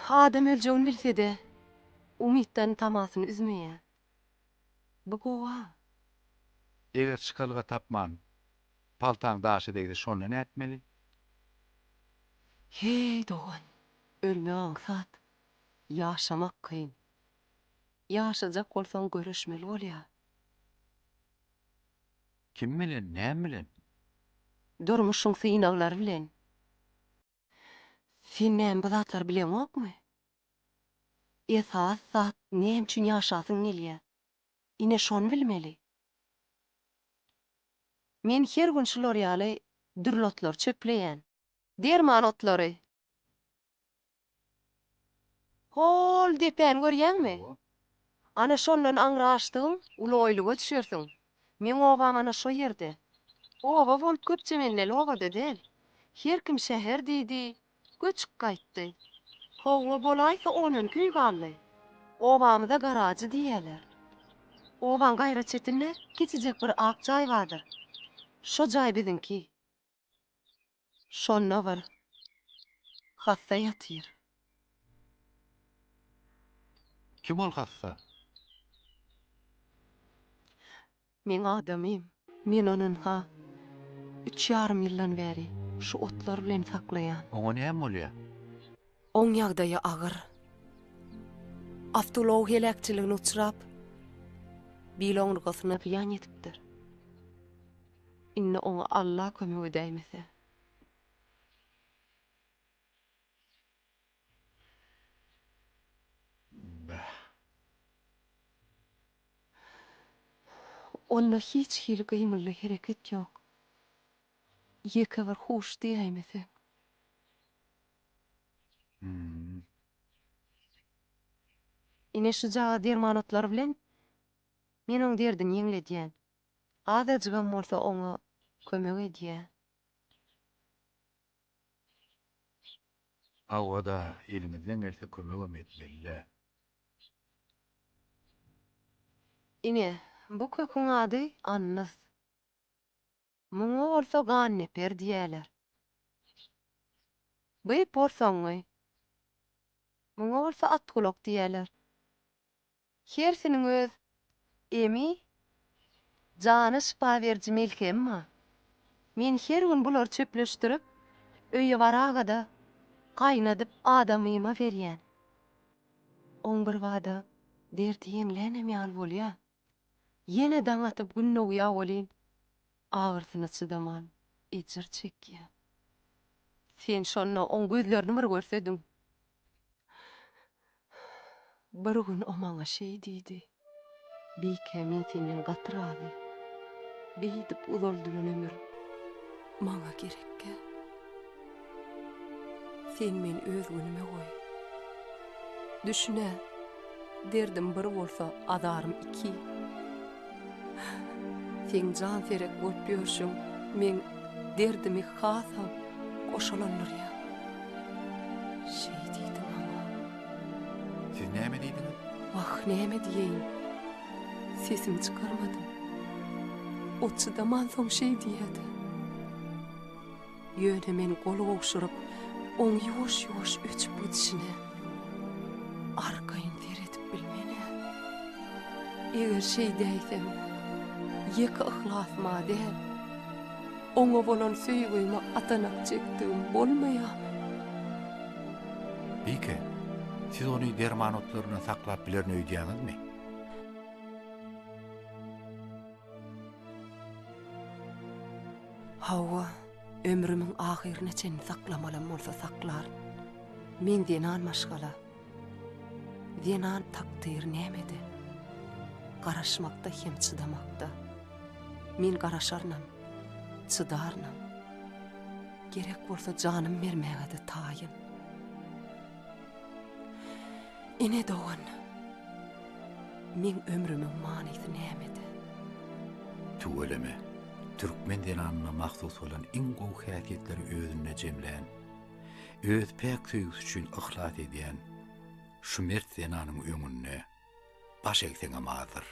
Adam öleceğini bilse de umidden tamasını üzmeye. Bu gowa. Eger çıkalyga tapman, paltaň daşy degdi şonu näetmeli? Hey doğan. Ölme aňsat. Yaşamak kıyın. Yaşajak bolsaň görüşmeli bolýar. Kim bilen, näme bilen? Durmuşyň synaglary bilen. Sen näme bu zatlar bilenokmy? Esas zat näme üçin ýaşasyň gelýär? Ine şonu bilmeli. Men her gün şular ýaly dürlotlar çöpleýän. Derman otlary. Hol depen görýäňmi? Ana şondan aňraşdyň, uloýluga düşersiň. Men obam ana şo ýerde. Oba bolup köpçemenleri obada del. Her kim şäher diýdi, göçüp gaýtdy. Howla bolaýsa onun küý galdy. Obamy da garajy diýerler. Oban gaýra çetinde geçijek bir ak jaý bardyr. Şo jaý bizinki. Şonda bir hassa ýatyr. Kim ol hassa? Men adamym. Men onun 3,5 ýyldan bäri şu otlar bilen saklaýan. Oňa näme bolýar? Oň ýagdaýy agyr. Avtolow helakçylygyna uçrap, biloňlygyna ýan ýetipdir. Inne oňa Allah kömegi däýmese. Onda hiç hili gymyly hereket ýok. Ýeke bir huş diýmese. Ine şu jaga dermanotlar bilen meniň derdini ýeňledýän. Azajygam bolsa oňa kömek edýän. Awada elimizden gelse kömegem etmeli. Ine bu köküň ady Annys. Muňa bolsa ganneper diýerler. Beýip bolsaňy. Muňa bolsa atgulak diýerler. Hersiniň öz emi jany şipa berji melhemma. Men her gün bular çöpleşdirip, öýe baragada gaýnadyp adamyma berýän. Oň bir wada derdi ýeňlänem ýaly bolýar. Ýene daň atyp günne uýa bolýan. Agyrsyna çydaman, ejir çekýär. Sen şonu oň gözlerini bir görsediň. Bir gün o maňa şey diýdi. Bike men senden gatyraby. Beýdip uzaldyran ömür maňa gerekkä. Sen men öz günüme goý. Düşünä, derdim bir bolsa adarym iki. Sen jan ferek bolup ýörşüň, men derdimi hasam goşulanlar. Şey diýdim ama. Siz näme diýdiňiz? Wah, näme diýeň? Sesim çykarmadym. O çydaman soň şey diýdi. Ýöne men golu gowşuryp, oň ýuwaş-ýuwaş öçüp gidişine arkaýyn seretip bilmene. Eger şey diýsem, ýeke ihlasma däl. Oňa bolan söýgüme atanak çekdim bolmaýarmy? Bike, siz onu dermanotlaryna saklap bilerini öýdýäňizmi? Hawa, ömrümiň ahyryna çen saklamalam bolsa saklar. Men denan maşgala. Denan takdir nämede? Garaşmakda hem çydamakda. Men garaşarnam, çydarnam. Gerek bolsa janym bermäge de taýyn. Ine doğan. Men ömrümiň manysyny nämede? Tuweleme. Türkmen denanyna mahsus bolan iň gowy häsiýetleri özüne jemlän, öz pek süýgüsü üçin ihlas edýän şu mert denanyň öňünde baş egseňe mazdyr.